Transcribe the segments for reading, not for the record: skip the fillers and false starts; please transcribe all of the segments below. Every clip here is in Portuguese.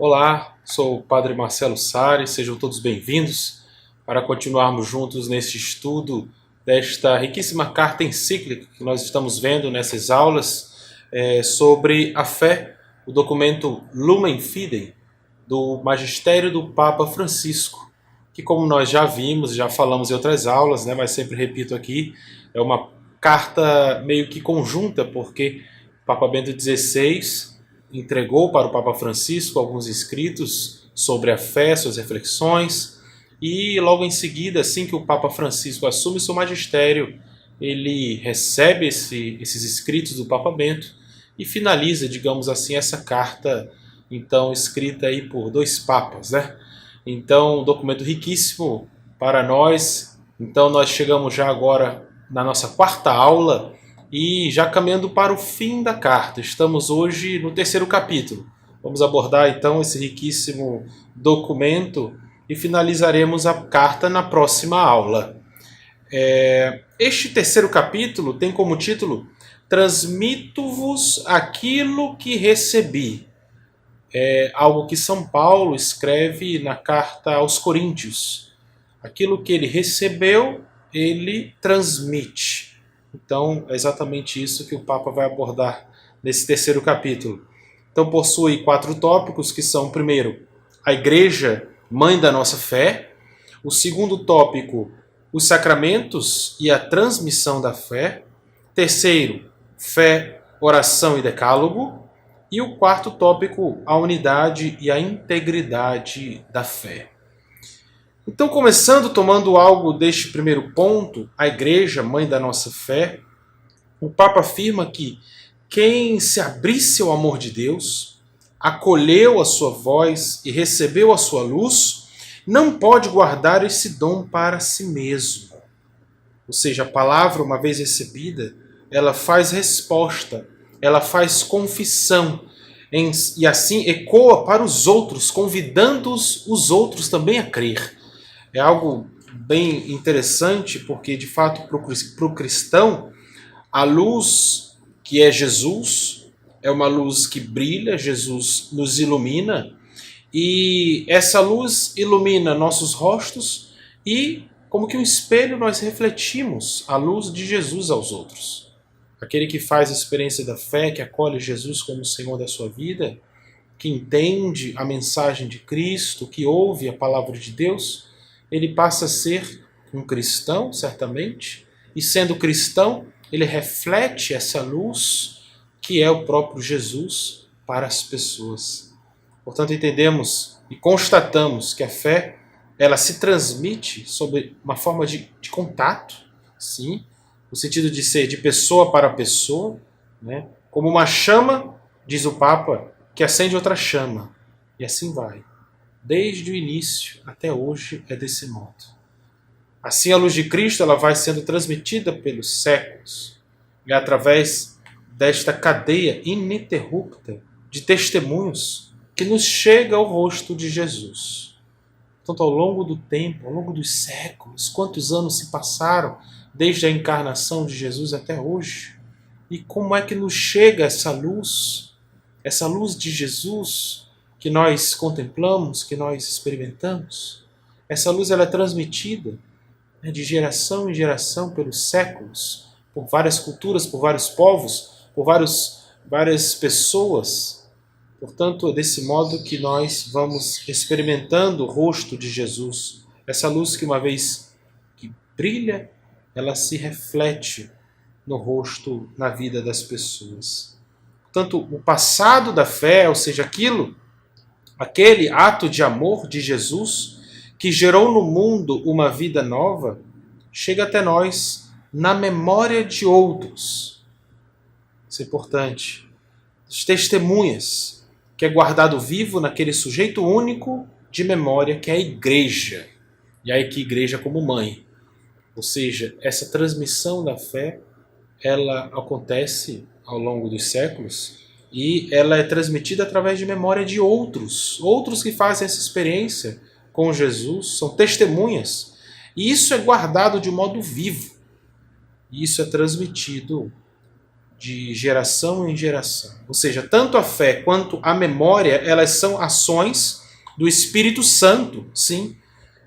Olá, sou o Padre Marcelo Sari, sejam todos bem-vindos para continuarmos juntos neste estudo desta riquíssima carta encíclica que nós estamos vendo nessas aulas sobre a fé, o documento Lumen Fidei, do Magistério do Papa Francisco, que como nós já vimos, já falamos em outras aulas, mas sempre repito aqui, é uma carta meio que conjunta, porque o Papa Bento XVI entregou para o Papa Francisco alguns escritos sobre a fé, suas reflexões, e logo em seguida, assim que o Papa Francisco assume seu magistério, ele recebe esses escritos do Papa Bento e finaliza, digamos assim, essa carta, então escrita aí por dois papas, Então, um documento riquíssimo para nós. Então, nós chegamos já agora na nossa quarta aula e já caminhando para o fim da carta. Estamos hoje no terceiro capítulo. Vamos abordar então esse riquíssimo documento e finalizaremos a carta na próxima aula. Este terceiro capítulo tem como título Transmito-vos aquilo que recebi. É algo que São Paulo escreve na carta aos Coríntios. Aquilo que ele recebeu, ele transmite. Então, é exatamente isso que o Papa vai abordar nesse terceiro capítulo. Então, possui 4 tópicos, que são, primeiro, a Igreja, mãe da nossa fé. O segundo tópico, os sacramentos e a transmissão da fé. Terceiro, fé, oração e decálogo. E o quarto tópico, a unidade e a integridade da fé. Então, começando, tomando algo deste primeiro ponto, a Igreja, mãe da nossa fé, o Papa afirma que quem se abrisse ao amor de Deus, acolheu a sua voz e recebeu a sua luz, não pode guardar esse dom para si mesmo. Ou seja, a palavra, uma vez recebida, ela faz resposta, ela faz confissão, e assim ecoa para os outros, convidando os outros também a crer. É algo bem interessante, porque de fato para o cristão, a luz que é Jesus, é uma luz que brilha, Jesus nos ilumina, e essa luz ilumina nossos rostos e, como que um espelho, nós refletimos a luz de Jesus aos outros. Aquele que faz a experiência da fé, que acolhe Jesus como Senhor da sua vida, que entende a mensagem de Cristo, que ouve a palavra de Deus, ele passa a ser um cristão, certamente, e sendo cristão, ele reflete essa luz que é o próprio Jesus para as pessoas. Portanto, entendemos e constatamos que a fé, ela se transmite sob uma forma de contato, sim, no sentido de ser de pessoa para pessoa, como uma chama, diz o Papa, que acende outra chama, e assim vai. Desde o início até hoje é desse modo. Assim a luz de Cristo ela vai sendo transmitida pelos séculos e através desta cadeia ininterrupta de testemunhos que nos chega ao rosto de Jesus. Portanto, ao longo do tempo, ao longo dos séculos, quantos anos se passaram desde a encarnação de Jesus até hoje? E como é que nos chega essa luz de Jesus, que nós contemplamos, que nós experimentamos? Essa luz ela é transmitida de geração em geração pelos séculos, por várias culturas, por vários povos, por várias pessoas. Portanto, é desse modo que nós vamos experimentando o rosto de Jesus. Essa luz que uma vez que brilha, ela se reflete no rosto, na vida das pessoas. Portanto, o passado da fé, ou seja, aquele ato de amor de Jesus que gerou no mundo uma vida nova, chega até nós na memória de outros. Isso é importante. As testemunhas, que é guardado vivo naquele sujeito único de memória que é a Igreja. E aí que Igreja como mãe. Ou seja, essa transmissão da fé, ela acontece ao longo dos séculos e ela é transmitida através de memória de outros que fazem essa experiência com Jesus, são testemunhas. E isso é guardado de modo vivo. E isso é transmitido de geração em geração. Ou seja, tanto a fé quanto a memória, elas são ações do Espírito Santo, sim,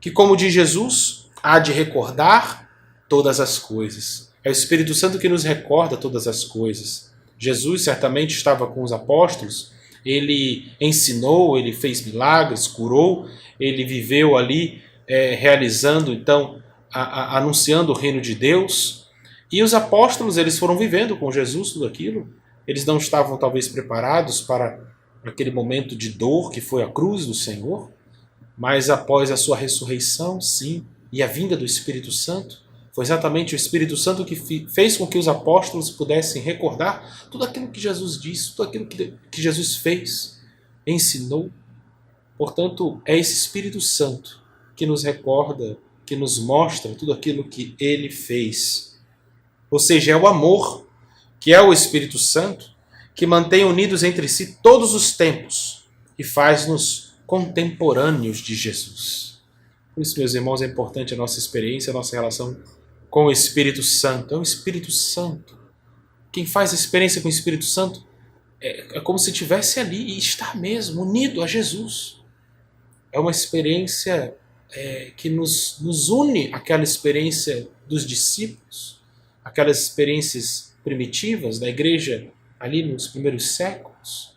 que, como diz Jesus, há de recordar todas as coisas. É o Espírito Santo que nos recorda todas as coisas. Jesus certamente estava com os apóstolos, ele ensinou, ele fez milagres, curou, ele viveu ali realizando, então, anunciando o reino de Deus. E os apóstolos, eles foram vivendo com Jesus tudo aquilo. Eles não estavam talvez preparados para aquele momento de dor que foi a cruz do Senhor, mas após a sua ressurreição, sim, e a vinda do Espírito Santo, foi exatamente o Espírito Santo que fez com que os apóstolos pudessem recordar tudo aquilo que Jesus disse, tudo aquilo que Jesus fez, ensinou. Portanto, é esse Espírito Santo que nos recorda, que nos mostra tudo aquilo que ele fez. Ou seja, é o amor, que é o Espírito Santo, que mantém unidos entre si todos os tempos e faz-nos contemporâneos de Jesus. Por isso, meus irmãos, é importante a nossa experiência, a nossa relação com o Espírito Santo. É o Espírito Santo. Quem faz a experiência com o Espírito Santo é como se estivesse ali e está mesmo unido a Jesus. É uma experiência que nos une àquela experiência dos discípulos, aquelas experiências primitivas da igreja ali nos primeiros séculos.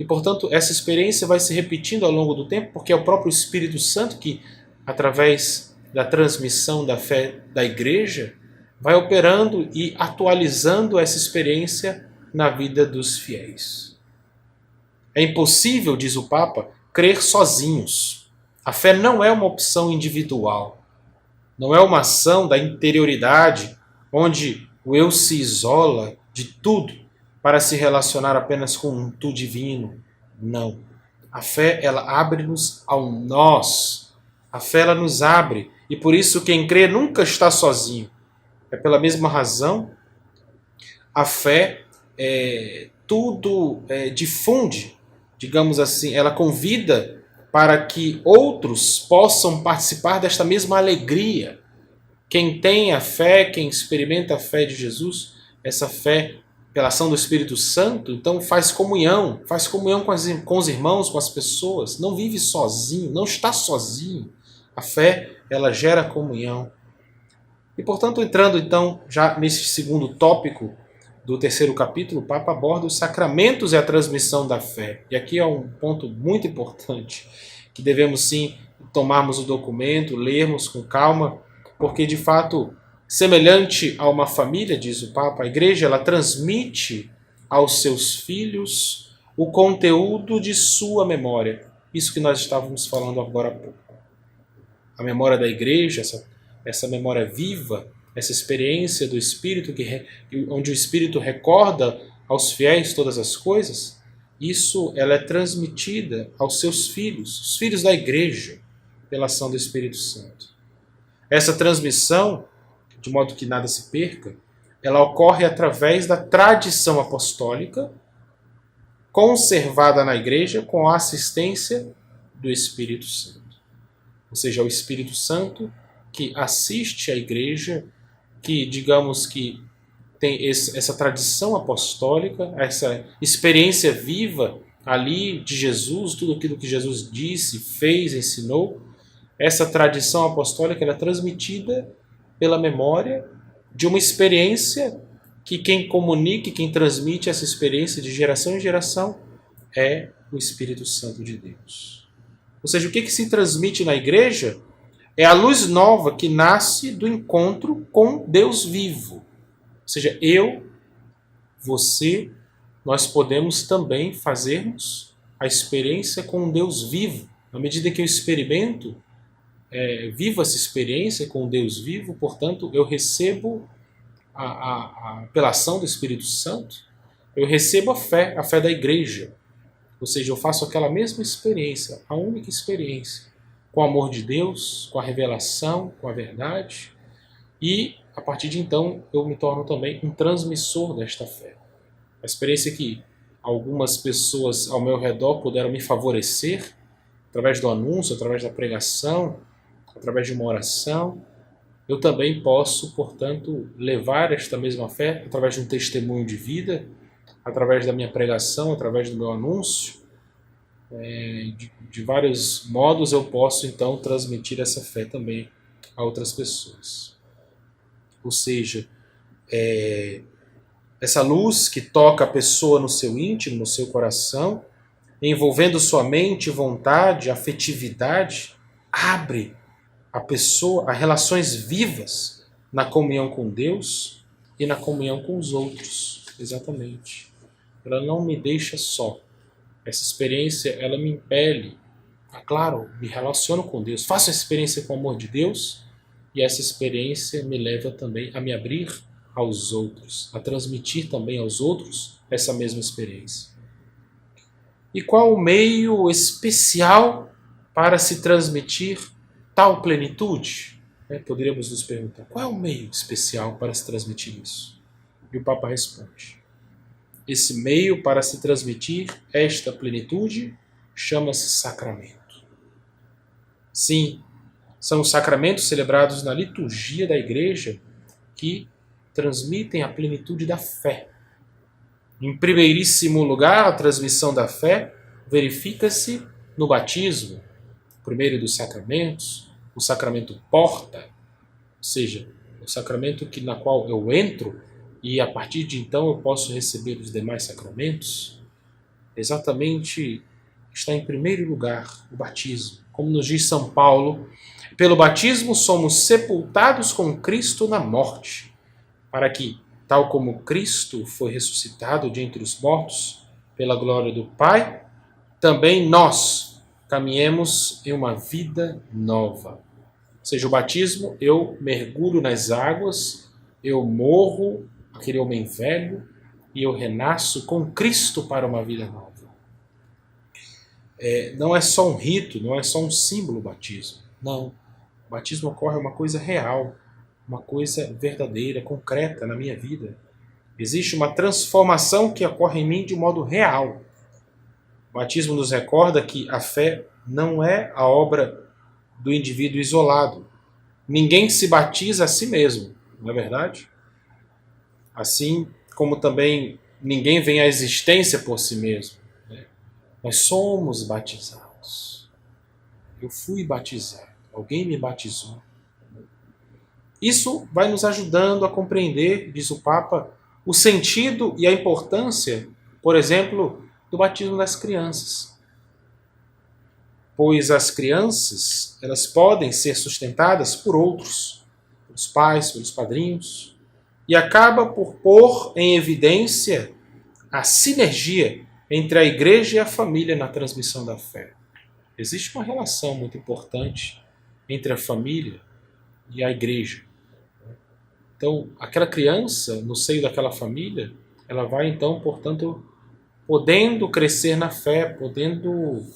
E, portanto, essa experiência vai se repetindo ao longo do tempo, porque é o próprio Espírito Santo que, através da transmissão da fé da igreja, vai operando e atualizando essa experiência na vida dos fiéis. É impossível, diz o Papa, crer sozinhos. A fé não é uma opção individual, não é uma ação da interioridade, onde o eu se isola de tudo para se relacionar apenas com um tu divino. Não. A fé, ela abre-nos ao nós. A fé, ela nos abre. E por isso quem crê nunca está sozinho. É pela mesma razão, a fé tudo difunde, digamos assim, ela convida para que outros possam participar desta mesma alegria. Quem tem a fé, quem experimenta a fé de Jesus, essa fé pela ação do Espírito Santo, então faz comunhão com os irmãos, com as pessoas, não vive sozinho, não está sozinho. A fé, ela gera comunhão. E, portanto, entrando então já nesse segundo tópico do terceiro capítulo, o Papa aborda os sacramentos e a transmissão da fé. E aqui é um ponto muito importante, que devemos sim tomarmos o documento, lermos com calma, porque de fato, semelhante a uma família, diz o Papa, a Igreja ela transmite aos seus filhos o conteúdo de sua memória. Isso que nós estávamos falando agora há pouco. A memória da Igreja, essa memória viva, essa experiência do Espírito, onde o Espírito recorda aos fiéis todas as coisas, isso ela é transmitida aos seus filhos, os filhos da Igreja, pela ação do Espírito Santo. Essa transmissão, de modo que nada se perca, ela ocorre através da tradição apostólica, conservada na Igreja com a assistência do Espírito Santo. Ou seja, o Espírito Santo que assiste a Igreja, que, digamos que tem essa tradição apostólica, essa experiência viva ali de Jesus, tudo aquilo que Jesus disse, fez, ensinou. Essa tradição apostólica ela é transmitida pela memória de uma experiência que quem comunica, quem transmite essa experiência de geração em geração é o Espírito Santo de Deus. Ou seja, o que se transmite na igreja é a luz nova que nasce do encontro com Deus vivo. Ou seja, eu, você, nós podemos também fazermos a experiência com Deus vivo. À medida que eu experimento, vivo essa experiência com Deus vivo, portanto, eu recebo, pela ação do Espírito Santo, eu recebo a fé da igreja. Ou seja, eu faço aquela mesma experiência, a única experiência, com o amor de Deus, com a revelação, com a verdade. E, a partir de então, eu me torno também um transmissor desta fé. A experiência que algumas pessoas ao meu redor puderam me favorecer, através do anúncio, através da pregação, através de uma oração. eu também posso, portanto, levar esta mesma fé através de um testemunho de vida, através da minha pregação, através do meu anúncio. De vários modos eu posso, então, transmitir essa fé também a outras pessoas. Ou seja, essa luz que toca a pessoa no seu íntimo, no seu coração, envolvendo sua mente, vontade, afetividade, abre a pessoa a relações vivas na comunhão com Deus e na comunhão com os outros. Exatamente. Ela não me deixa só. Essa experiência, ela me impele a, claro, me relaciono com Deus, faço a experiência com o amor de Deus, e essa experiência me leva também a me abrir aos outros, a transmitir também aos outros essa mesma experiência. E qual o meio especial para se transmitir tal plenitude? Poderíamos nos perguntar, qual é o meio especial para se transmitir isso? E o Papa responde, esse meio para se transmitir esta plenitude chama-se sacramento. Sim, são os sacramentos celebrados na liturgia da Igreja que transmitem a plenitude da fé. Em primeiríssimo lugar, a transmissão da fé verifica-se no batismo, o primeiro dos sacramentos, o sacramento porta, ou seja, o sacramento na qual eu entro e a partir de então eu posso receber os demais sacramentos. Exatamente está em primeiro lugar o batismo. Como nos diz São Paulo, pelo batismo somos sepultados com Cristo na morte, para que, tal como Cristo foi ressuscitado de entre os mortos, pela glória do Pai, também nós caminhemos em uma vida nova. Ou seja, o batismo, eu mergulho nas águas, eu morro, aquele homem velho, e eu renasço com Cristo para uma vida nova. Não é só um rito, não é só um símbolo o batismo. Não. O batismo ocorre uma coisa real, uma coisa verdadeira, concreta na minha vida. Existe uma transformação que ocorre em mim de modo real. O batismo nos recorda que a fé não é a obra do indivíduo isolado. Ninguém se batiza a si mesmo, não é verdade? Assim como também ninguém vem à existência por si mesmo. Nós somos batizados. Eu fui batizado. Alguém me batizou. Isso vai nos ajudando a compreender, diz o Papa, o sentido e a importância, por exemplo, do batismo das crianças. Pois as crianças, elas podem ser sustentadas por outros, pelos pais, pelos padrinhos, e acaba por pôr em evidência a sinergia entre a igreja e a família na transmissão da fé. Existe uma relação muito importante entre a família e a igreja. Então, aquela criança, no seio daquela família, ela vai então, portanto, podendo crescer na fé, podendo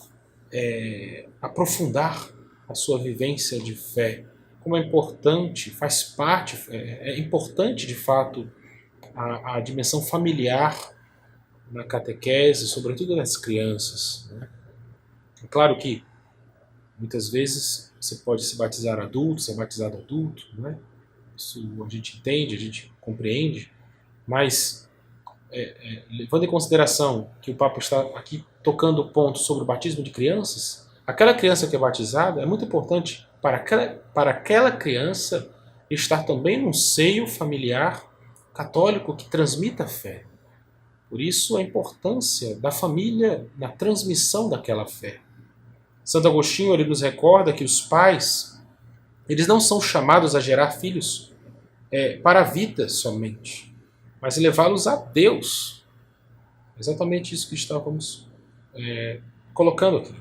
aprofundar a sua vivência de fé. Como é importante, faz parte, é importante de fato a dimensão familiar na catequese, sobretudo das crianças. É claro que muitas vezes você pode se batizar adulto, ser batizado adulto, né? Isso a gente entende, a gente compreende, mas levando em consideração que o Papa está aqui tocando o ponto sobre o batismo de crianças, aquela criança que é batizada é muito importante para aquela criança estar também num seio familiar católico que transmita a fé. Por isso a importância da família na transmissão daquela fé. Santo Agostinho ele nos recorda que os pais eles não são chamados a gerar filhos para a vida somente, mas levá-los a Deus. Exatamente isso que estávamos colocando aqui.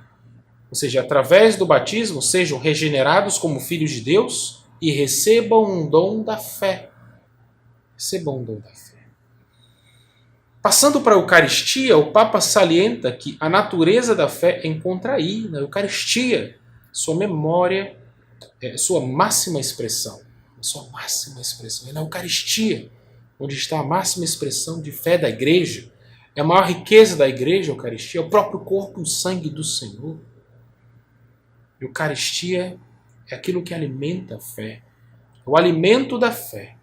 Ou seja, através do batismo sejam regenerados como filhos de Deus e recebam um dom da fé. Recebam um dom da fé. Passando para a Eucaristia, o Papa salienta que a natureza da fé encontra aí, na Eucaristia, sua memória, sua máxima expressão. Sua máxima expressão é na Eucaristia, onde está a máxima expressão de fé da Igreja. É a maior riqueza da Igreja, a Eucaristia, é o próprio corpo e o sangue do Senhor. Eucaristia é aquilo que alimenta a fé. o alimento da fé.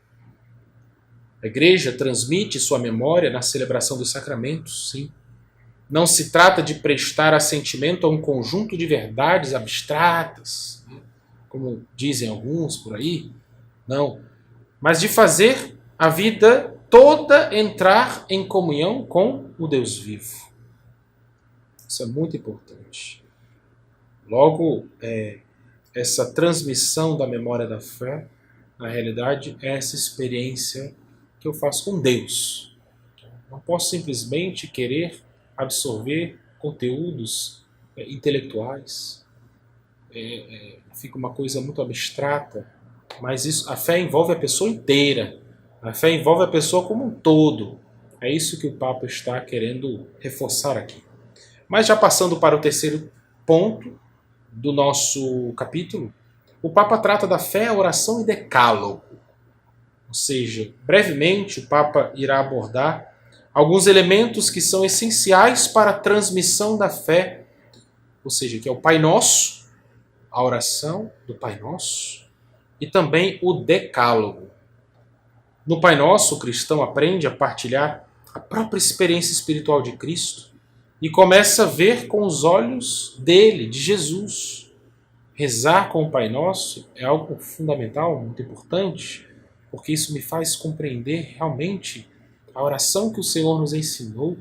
A igreja transmite sua memória na celebração dos sacramentos, sim. Não se trata de prestar assentimento a um conjunto de verdades abstratas, como dizem alguns por aí, não. Mas de fazer a vida toda entrar em comunhão com o Deus vivo. Isso é muito importante. Logo, essa transmissão da memória da fé, na realidade, é essa experiência que eu faço com Deus. Não posso simplesmente querer absorver conteúdos intelectuais. Fica uma coisa muito abstrata, mas a fé envolve a pessoa inteira. A fé envolve a pessoa como um todo. É isso que o Papa está querendo reforçar aqui. Mas já passando para o terceiro ponto do nosso capítulo, o Papa trata da fé, oração e decálogo. Ou seja, brevemente o Papa irá abordar alguns elementos que são essenciais para a transmissão da fé, ou seja, que é o Pai Nosso, a oração do Pai Nosso, e também o decálogo. No Pai Nosso, o cristão aprende a partilhar a própria experiência espiritual de Cristo e começa a ver com os olhos dele, de Jesus. Rezar com o Pai Nosso é algo fundamental, muito importante, porque isso me faz compreender realmente a oração que o Senhor nos ensinou.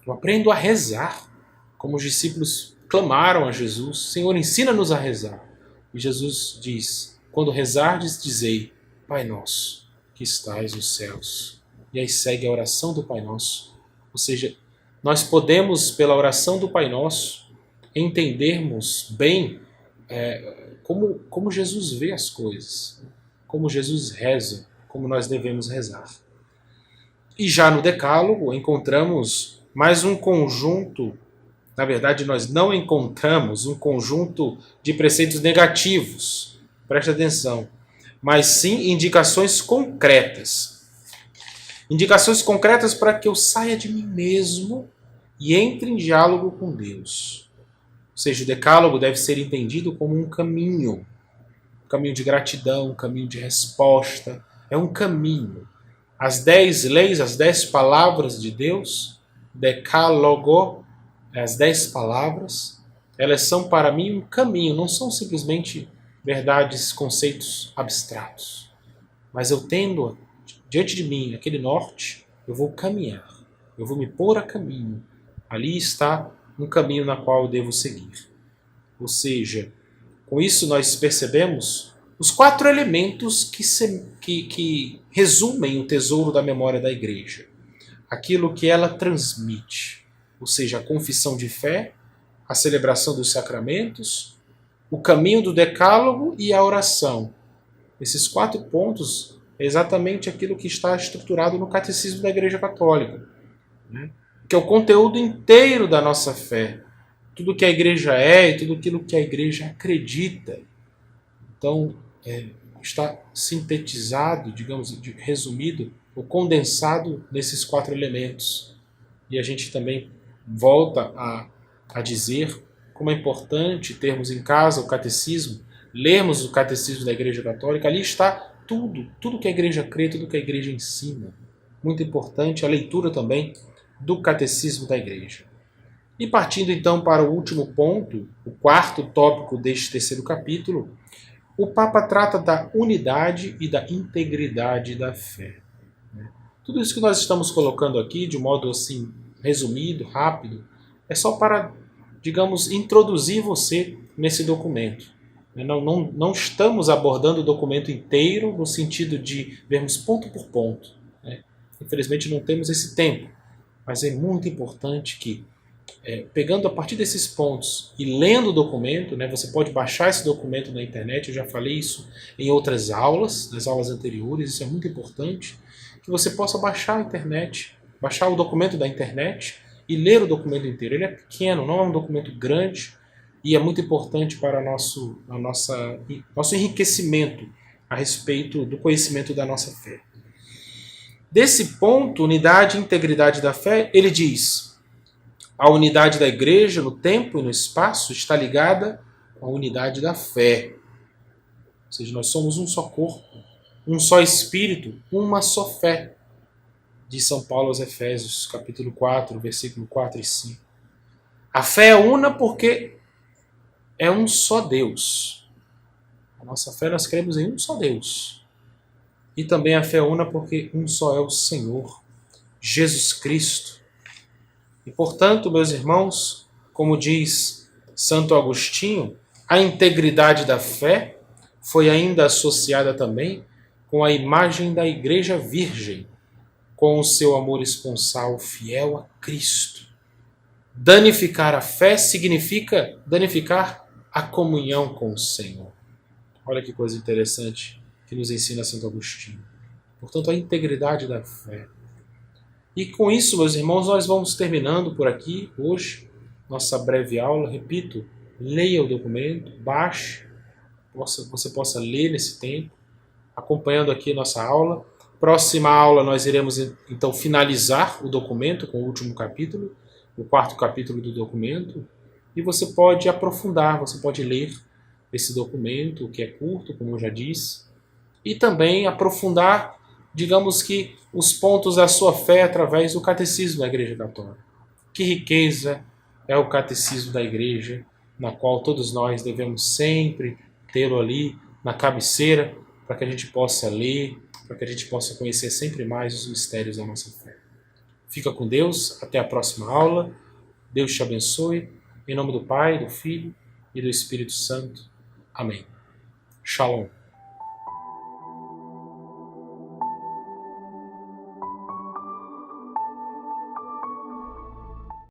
Eu aprendo a rezar, como os discípulos clamaram a Jesus: Senhor, ensina-nos a rezar. E Jesus diz: quando rezardes, dizei: Pai Nosso, que estais nos céus. E aí segue a oração do Pai Nosso. Ou seja, nós podemos, pela oração do Pai Nosso, entendermos bem como Jesus vê as coisas, como Jesus reza, como nós devemos rezar. E já no Decálogo encontramos mais um conjunto, na verdade nós não encontramos um conjunto de preceitos negativos, presta atenção, mas sim indicações concretas. Indicações concretas para que eu saia de mim mesmo e entre em diálogo com Deus. Ou seja, o Decálogo deve ser entendido como um caminho de gratidão, um caminho de resposta, é um caminho. As 10 leis, as 10 palavras de Deus, Decálogo, as 10 palavras, elas são para mim um caminho, não são simplesmente verdades, conceitos abstratos. Mas eu tendo diante de mim aquele norte, eu vou caminhar, eu vou me pôr a caminho. Ali está um caminho na qual eu devo seguir. Ou seja, com isso nós percebemos os 4 elementos que resumem o tesouro da memória da Igreja. Aquilo que ela transmite, ou seja, a confissão de fé, a celebração dos sacramentos, o caminho do Decálogo e a oração. Esses 4 pontos é exatamente aquilo que está estruturado no Catecismo da Igreja Católica, né? Que é o conteúdo inteiro da nossa fé. Tudo que a Igreja é e tudo aquilo que a Igreja acredita. Então, está sintetizado, digamos, resumido, ou condensado nesses 4 elementos. E a gente também volta a dizer como é importante termos em casa o catecismo, lermos o catecismo da Igreja Católica. Ali está tudo que a Igreja crê, tudo que a Igreja ensina. Muito importante a leitura também do catecismo da Igreja. E partindo então para o último ponto, o 4º tópico deste 3º capítulo, o Papa trata da unidade e da integridade da fé. Tudo isso que nós estamos colocando aqui, de modo assim resumido, rápido, é só para, digamos, introduzir você nesse documento. Não estamos abordando o documento inteiro no sentido de vermos ponto por ponto. Infelizmente não temos esse tempo, mas é muito importante que, pegando a partir desses pontos e lendo o documento, você pode baixar esse documento na internet, eu já falei isso em outras aulas, nas aulas anteriores, isso é muito importante, que você possa baixar a internet, baixar o documento da internet e ler o documento inteiro. Ele é pequeno, não é um documento grande, e é muito importante para nosso enriquecimento a respeito do conhecimento da nossa fé. Desse ponto, unidade e integridade da fé, ele diz: a unidade da Igreja no tempo e no espaço está ligada à unidade da fé. Ou seja, nós somos um só corpo, um só espírito, uma só fé, diz São Paulo aos Efésios, capítulo 4, versículo 4 e 5. A fé é una porque é um só Deus. A nossa fé, nós cremos em um só Deus. E também a fé é una porque um só é o Senhor, Jesus Cristo. E, portanto, meus irmãos, como diz Santo Agostinho, a integridade da fé foi ainda associada também com a imagem da Igreja Virgem, com o seu amor esponsal fiel a Cristo. Danificar a fé significa danificar a comunhão com o Senhor. Olha que coisa interessante que nos ensina Santo Agostinho. Portanto, a integridade da fé. E com isso, meus irmãos, nós vamos terminando por aqui hoje nossa breve aula. Repito, leia o documento, baixe, você possa ler nesse tempo, acompanhando aqui nossa aula. Próxima aula nós iremos então finalizar o documento com o último capítulo, o 4º capítulo do documento, e você pode aprofundar, você pode ler esse documento, que é curto, como eu já disse, e também aprofundar, digamos que, os pontos da sua fé através do catecismo da Igreja Católica. Que riqueza é o catecismo da Igreja, na qual todos nós devemos sempre tê-lo ali na cabeceira, para que a gente possa ler, para que a gente possa conhecer sempre mais os mistérios da nossa fé. Fica com Deus, até a próxima aula. Deus te abençoe. Em nome do Pai, do Filho e do Espírito Santo. Amém. Shalom.